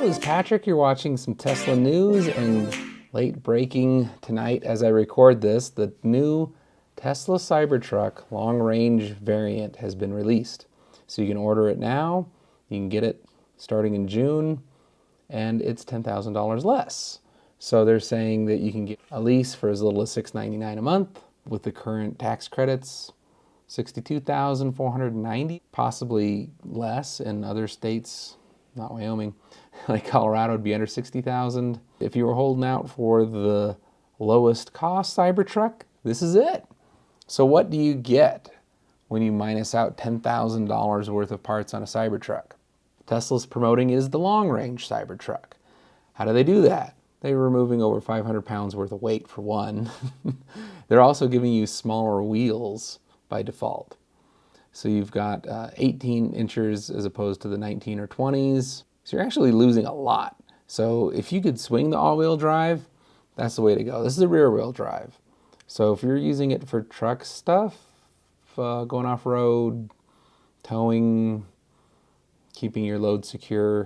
this is Patrick. You're watching some Tesla news, and late breaking tonight as I record this, the new Tesla Cybertruck long-range variant has been released. So you can order it now, you can get it starting in June, and it's $10,000 less. So they're saying that you can get a lease for as little as $699 a month with the current tax credits, $62,490, possibly less in other states, not Wyoming, like Colorado would be under $60,000. If you were holding out for the lowest cost Cybertruck, this is it. So what do you get when you minus out $10,000 worth of parts on a Cybertruck? Tesla's promoting is the long-range Cybertruck. How do they do that? They're removing over 500 pounds worth of weight for one. They're also giving you smaller wheels by default. So you've got 18 inches as opposed to the 19 or 20s. So you're actually losing a lot. So if you could swing the all-wheel drive, that's the way to go. This is a rear-wheel drive. So if you're using it for truck stuff, going off-road, towing, keeping your load secure,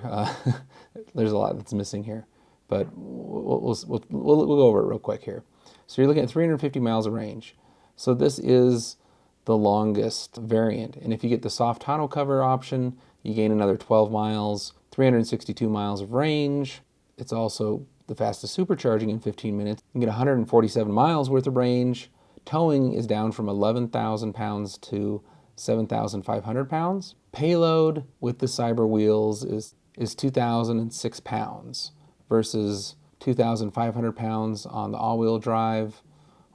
there's a lot that's missing here. But we'll go over it real quick here. So you're looking at 350 miles of range. So this is the longest variant. And if you get the soft tonneau cover option, you gain another 12 miles, 362 miles of range. It's also the fastest supercharging in 15 minutes. You can get 147 miles worth of range. Towing is down from 11,000 pounds to 7,500 pounds. Payload with the Cyber wheels is 2,006 pounds versus 2,500 pounds on the all-wheel drive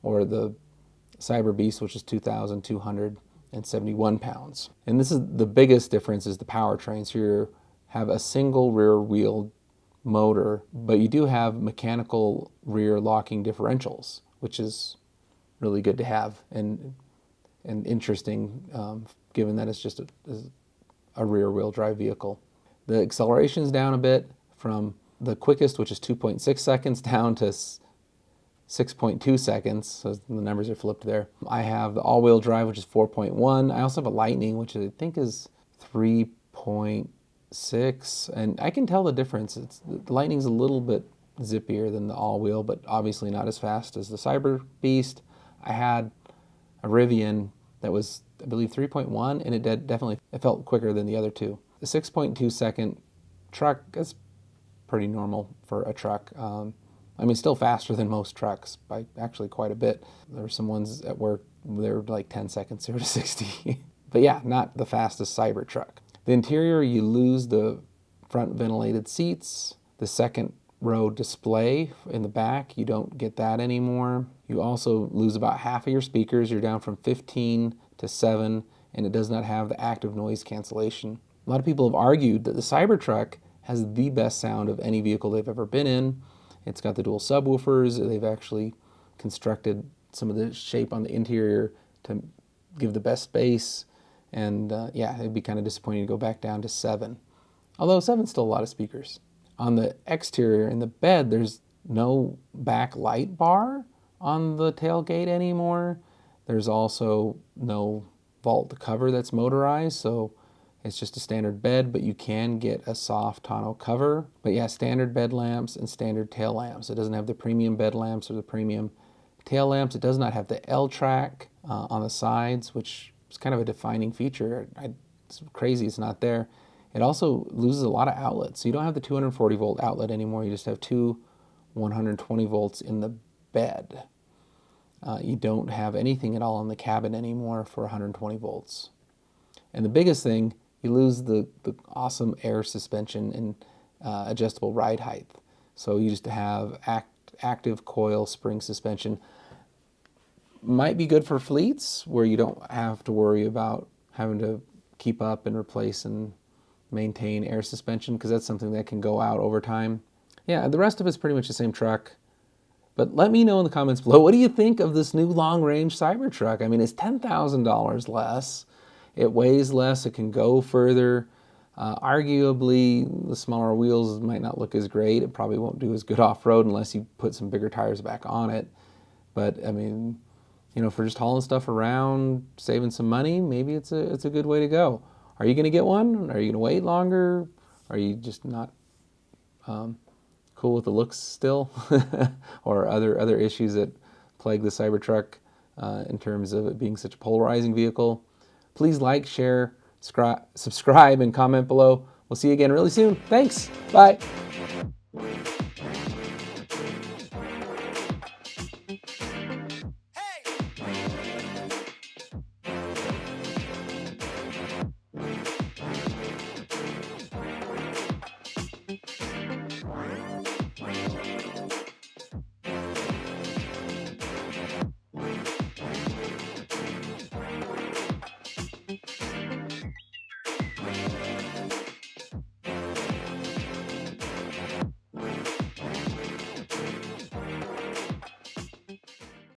or the Cyber Beast, which is 2,271 pounds. And this is the biggest difference is the powertrain. So you have a single rear wheel motor, but you do have mechanical rear locking differentials, which is really good to have and interesting given that it's just a rear wheel drive vehicle. The acceleration's down a bit from the quickest, which is 2.6 seconds, down to 6.2 seconds, so the numbers are flipped there. I have the all-wheel drive, which is 4.1. I also have a Lightning, which I think is 3.6, and I can tell the difference. The Lightning's a little bit zippier than the all-wheel, but obviously not as fast as the Cyber Beast. I had a Rivian that was, I believe, 3.1, and it felt quicker than the other two. The 6.2 second truck is pretty normal for a truck. I mean, still faster than most trucks by actually quite a bit. There were some ones at work, they were like 10 seconds, 0 to 60. But yeah, not the fastest Cybertruck. The interior, you lose the front ventilated seats, the second row display in the back, you don't get that anymore. You also lose about half of your speakers. You're down from 15 to 7, and it does not have the active noise cancellation. A lot of people have argued that the Cybertruck has the best sound of any vehicle they've ever been in. It's got the dual subwoofers. They've actually constructed some of the shape on the interior to give the best bass. And yeah, it'd be kind of disappointing to go back down to 7. Although 7's still a lot of speakers. On the exterior, in the bed, there's no back light bar on the tailgate anymore. There's also no vault cover that's motorized, so it's just a standard bed, but you can get a soft tonneau cover. But yeah, standard bed lamps and standard tail lamps. It doesn't have the premium bed lamps or the premium tail lamps. It does not have the L-track on the sides, which is kind of a defining feature. It's crazy it's not there. It also loses a lot of outlets. So you don't have the 240 volt outlet anymore. You just have two 120 volts in the bed. You don't have anything at all in the cabin anymore for 120 volts. And the biggest thing, you lose the awesome air suspension and adjustable ride height. So you just have active coil spring suspension. Might be good for fleets where you don't have to worry about having to keep up and replace and maintain air suspension, because that's something that can go out over time. Yeah, the rest of it's pretty much the same truck. But let me know in the comments below, what do you think of this new long-range Cybertruck? I mean, it's $10,000 less. It weighs less, it can go further. Arguably, the smaller wheels might not look as great. It probably won't do as good off-road unless you put some bigger tires back on it. But, I mean, you know, for just hauling stuff around, saving some money, maybe it's a good way to go. Are you going to get one? Are you going to wait longer? Are you just not cool with the looks still, or other issues that plague the Cybertruck in terms of it being such a polarizing vehicle, please like, share, subscribe, and comment below. We'll see you again really soon. Thanks. Bye.